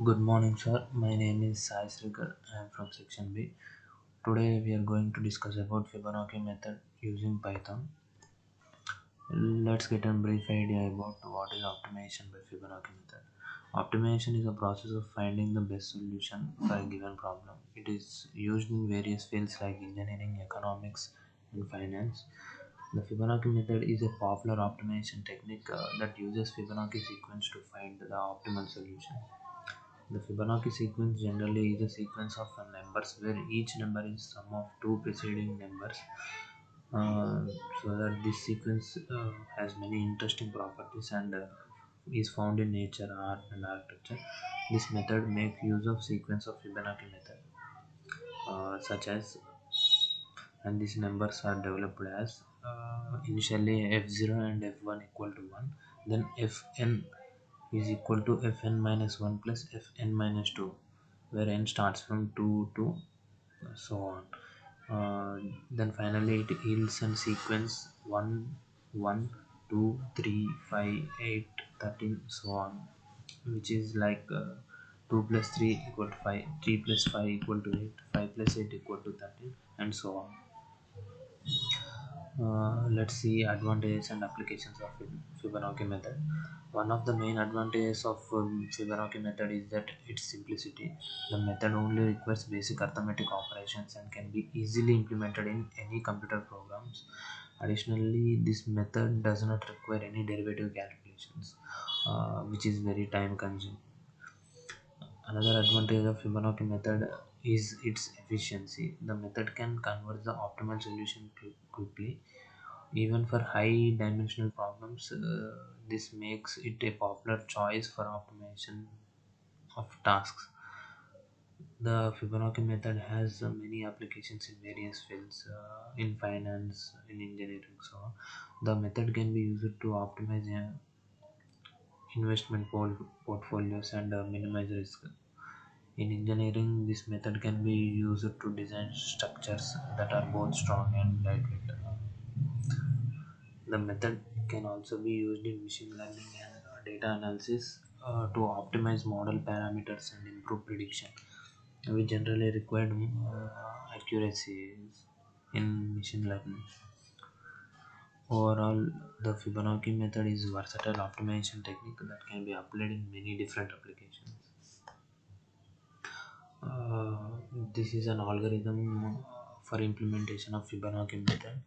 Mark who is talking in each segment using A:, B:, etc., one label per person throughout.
A: Good morning, sir. My name is Sai Srikar. I am from Section B. Today we are going to discuss about Fibonacci method using Python. Let's get a brief idea about what is optimization by Fibonacci method. Optimization is a process of finding the best solution for a given problem. It is used in various fields like engineering, economics, and finance. The Fibonacci method is a popular optimization technique that uses Fibonacci sequence to find the optimal solution. The Fibonacci sequence generally is a sequence of numbers where each number is sum of two preceding numbers. Uh, so that this sequence has many interesting properties and is found in nature, art, and architecture. This method makes use of sequence of Fibonacci method, such as, and these numbers are developed as initially f0 and f1 equal to 1, then fn is equal to fn minus 1 plus fn minus 2, where n starts from 2 to so on. Then finally it yields a sequence 1 1 2 3 5 8 13 so on, which is like 2 plus 3 equal to 5, 3 plus 5 equal to 8, 5 plus 8 equal to 13, and so on. Let's see advantages and applications of Fibonacci method. One of the main advantages of Fibonacci method is that its simplicity. The method only requires basic arithmetic operations and can be easily implemented in any computer programs. Additionally, this method does not require any derivative calculations, which is very time consuming. Another advantage of Fibonacci method is its efficiency. The method can convert the optimal solution quickly, even for high dimensional problems. This makes it a popular choice for optimization of tasks. The Fibonacci method has many applications in various fields, in finance, in engineering. So, the method can be used to optimize investment portfolios and minimize risk. In engineering, this method can be used to design structures that are both strong and lightweight. The method can also be used in machine learning and data analysis to optimize model parameters and improve prediction. We generally require accuracy in machine learning. Overall, the Fibonacci method is a versatile optimization technique that can be applied in many different applications. Uh, this is an algorithm for implementation of Fibonacci method.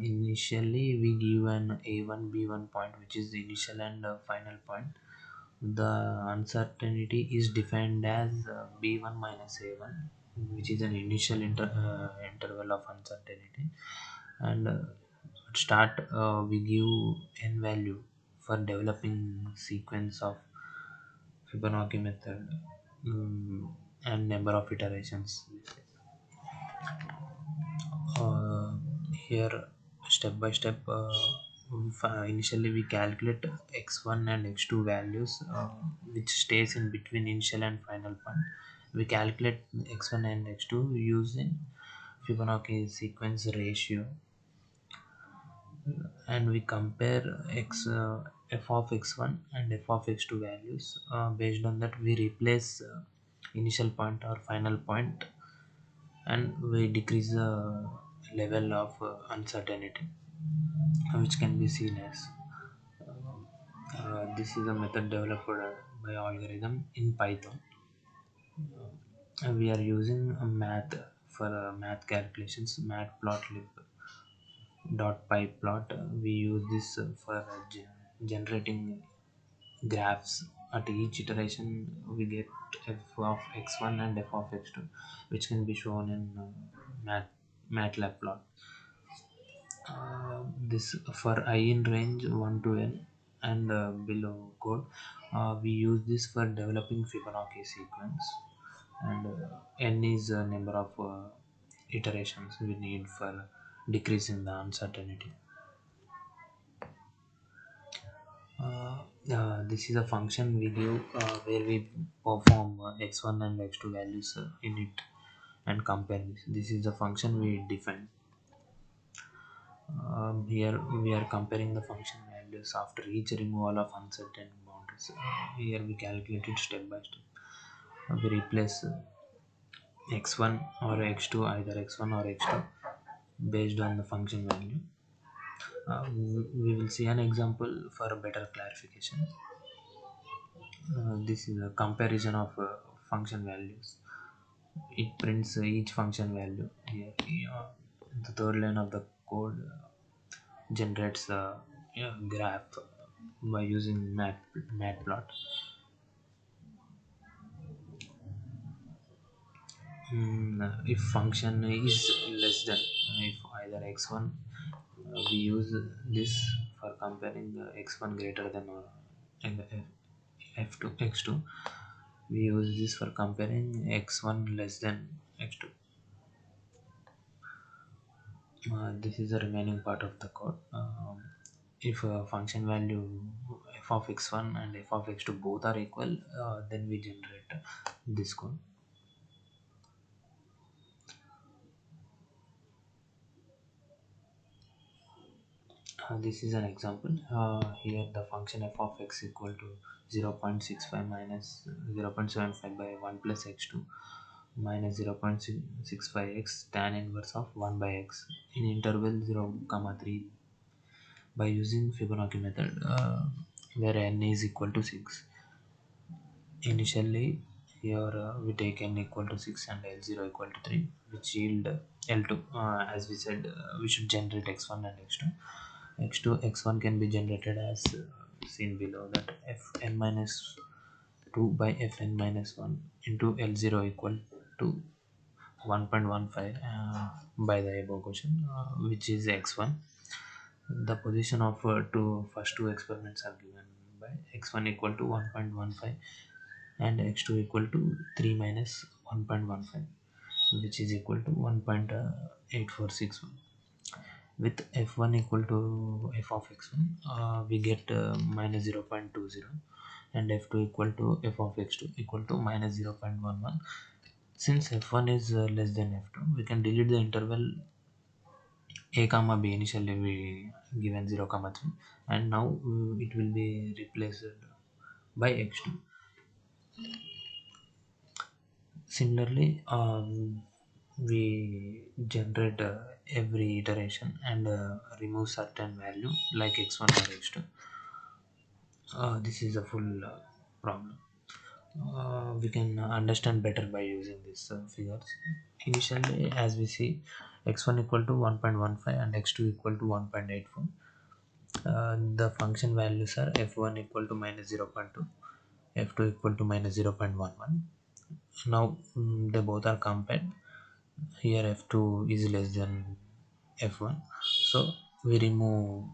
A: Initially, we give an A1 B1 point, which is the initial and final point. The uncertainty is defined as B1 minus A1, which is an initial interval of uncertainty. And at start, we give n value for developing sequence of Fibonacci method, and number of iterations. uh, Here, step by step, initially we calculate x1 and x2 values, which stays in between initial and final point. We calculate x1 and x2 using Fibonacci sequence ratio, and we compare f of x1 and f of x2 values. Based on that, we replace initial point or final point, and we decrease the level of uncertainty, which can be seen as this is a method developed by algorithm in Python. We are using a math for math calculations, matplotlib dot pyplot. We use this for generating graphs. At each iteration we get f of x1 and f of x2, which can be shown in matlab plot. This for I in range 1 to n and below code. We use this for developing Fibonacci sequence, and n is the number of iterations we need for decreasing the uncertainty. This is a function we give where we perform x1 and x2 values in it and compare this. This is the function we define. Here we are comparing the function values after each removal of uncertain boundaries. functions. Here we calculate it step by step. We replace x1 or x2, either x1 or x2, based on the function value. We will see an example for a better clarification. This is a comparison of function values. It prints each function value here. The third line of the code generates a graph by using matplot. If function is less than, if either x1, we use this for comparing x1 greater than or f2 x2, we use this for comparing x1 less than x2. This is the remaining part of the code. If function value f of x1 and f of x2 both are equal, then we generate this code. This is an example. Here the function f of x equal to 0.65 minus 0.75 by 1 plus x2 minus 0.65x tan inverse of 1 by x in interval 0 comma 3 by using Fibonacci method, where n is equal to 6. Initially here we take n equal to 6 and l0 equal to 3, which yield l2. As we said, we should generate x1 and x2. X1 can be generated as seen below, that fn minus 2 by fn minus 1 into l0 equal to 1.15 by the above question, which is x1. The position of first two experiments are given by x1 equal to 1.15 and x2 equal to 3 minus 1.15, which is equal to 1.8461. With f1 equal to f of x1, we get minus 0.20, and f2 equal to f of x2 equal to minus 0.11. Since f1 is less than f2, we can delete the interval a comma b. Initially we given 0 comma 3, and now it will be replaced by x2. Similarly, we generate every iteration and remove certain value like x1 or x2. This is a full problem. We can understand better by using these figures. Initially, as we see, x1 equal to 1.15 and x2 equal to 1.84. The function values are f1 equal to minus 0.2, f2 equal to minus 0.11. Now they both are compared. Here f2 is less than f1, so we remove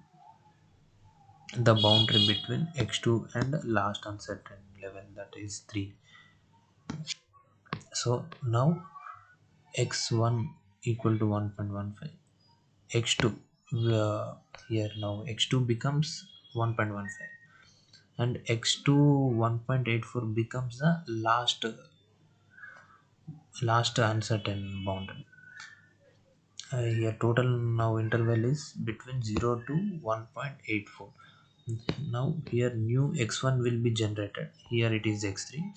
A: the boundary between x2 and last uncertain level, that is 3. So now x1 equal to 1.15, x2, here now x2 becomes 1.15 and x2 1.84 becomes the last uncertain boundary. Here total now interval is between 0 to 1.84. Now here new x1 will be generated. Here it is x3,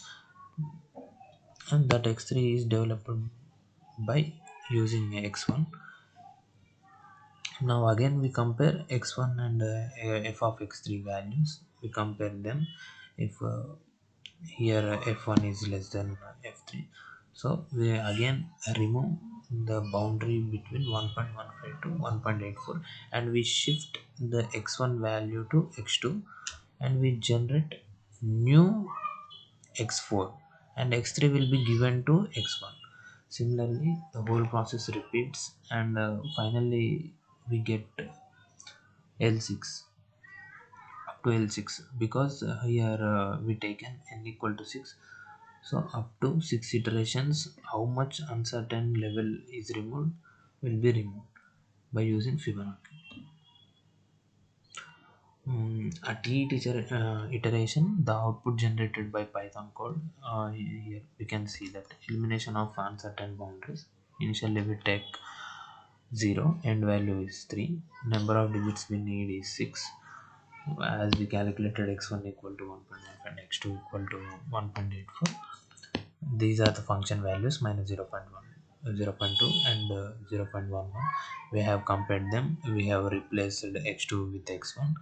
A: and that x3 is developed by using x1. Now again we compare x1 and f of x3 values. We compare them. If here f1 is less than f3, so we again remove the boundary between 1.15 to 1.84, and we shift the x1 value to x2, and we generate new x4, and x3 will be given to x1. Similarly the whole process repeats, and finally we get l6 up to l6, because here we taken n equal to 6. So up to 6 iterations, how much uncertain level is removed will be removed by using Fibonacci. At each iteration, the output generated by Python code, here we can see that elimination of uncertain boundaries. Initially we take 0, end value is 3, number of digits we need is 6, as we calculated x1 equal to 1.1 and x2 equal to 1.84. These are the function values minus 0.1, 0.2 and 0.11. We have compared them. We have replaced x2 with x1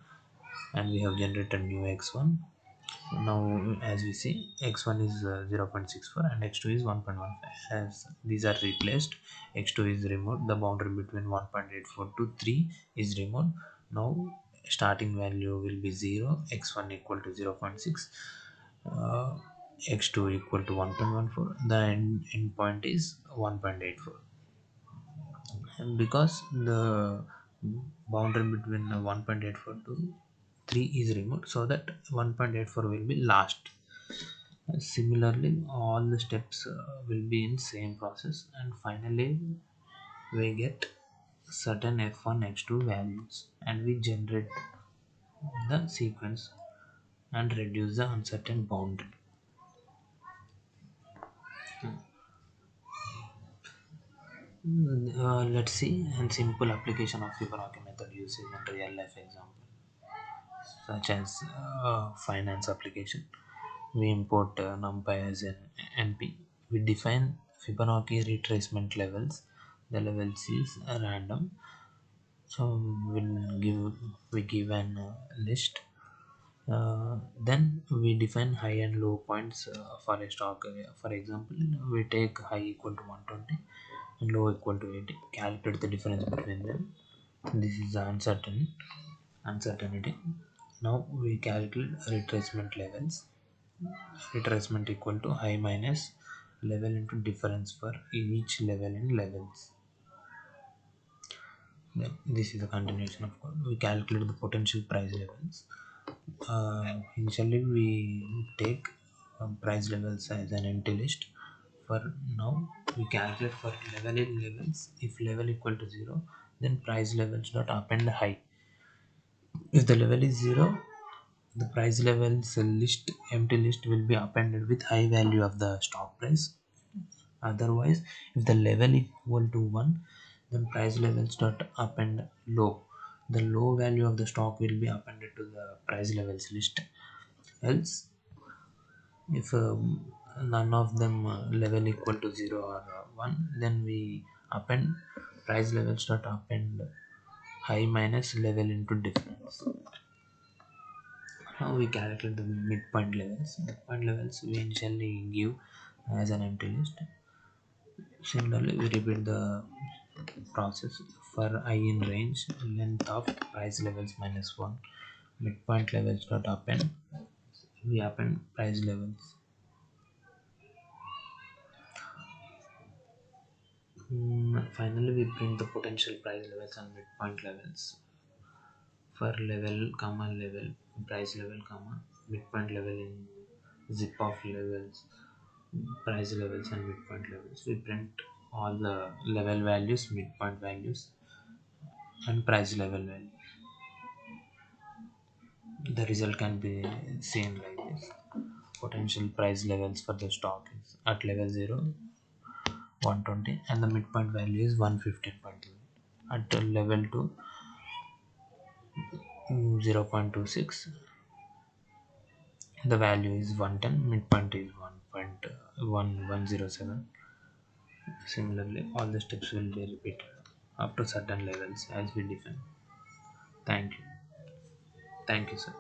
A: and we have generated new x1. Now as we see, x1 is 0.64 and x2 is 1.15. As these are replaced, x2 is removed, the boundary between 1.84 to 3 is removed. Now starting value will be 0, x1 equal to 0.6, uh, x2 equal to 1.14, the end point is 1.84. And because the boundary between 1.84 to 3 is removed, so that 1.84 will be last. Similarly, all the steps will be in same process, and finally we get certain f1 x2 values, and we generate the sequence and reduce the uncertain boundary. Let's see a simple application of Fibonacci method using a real life example, such as finance application. We import NumPy as an NP. We define Fibonacci retracement levels. The levels is random. So we give an list. Then we define high and low points for a stock. For example, we take high equal to 120 and low equal to 80. Calculate the difference between them. This is the uncertainty. Now we calculate retracement levels. Retracement equal to high minus level into difference for each level in levels. Then this is a continuation of code. We calculate the potential price levels. Initially we take price levels as an empty list. For now we calculate for level in levels. If level equal to 0, then price levels dot append high. If the level is 0, the price levels list empty list will be appended with high value of the stock price. Otherwise, if the level equal to 1, then price levels dot append low. The low value of the stock will be appended to the price levels list. Else, if none of them level equal to 0 or 1, then we append price levels dot append high minus level into difference. Now we calculate the midpoint levels. Midpoint levels we initially give as an empty list. Similarly, we repeat the process for I in range, length of price levels minus 1, midpoint levels dot append, we append price levels. Finally, we print the potential price levels and midpoint levels for level, comma, level, price level, comma, midpoint level in zip of levels, price levels and midpoint levels. We print all the level values, midpoint values, and price level value. The result can be seen like this. Potential price levels for the stock is at level 0, 120, and the midpoint value is 115.2. At level 2, 0.26, the value is 110, midpoint is 1.1107. Similarly, all the steps will be repeated up to certain levels as we define. Thank you. Thank you, sir.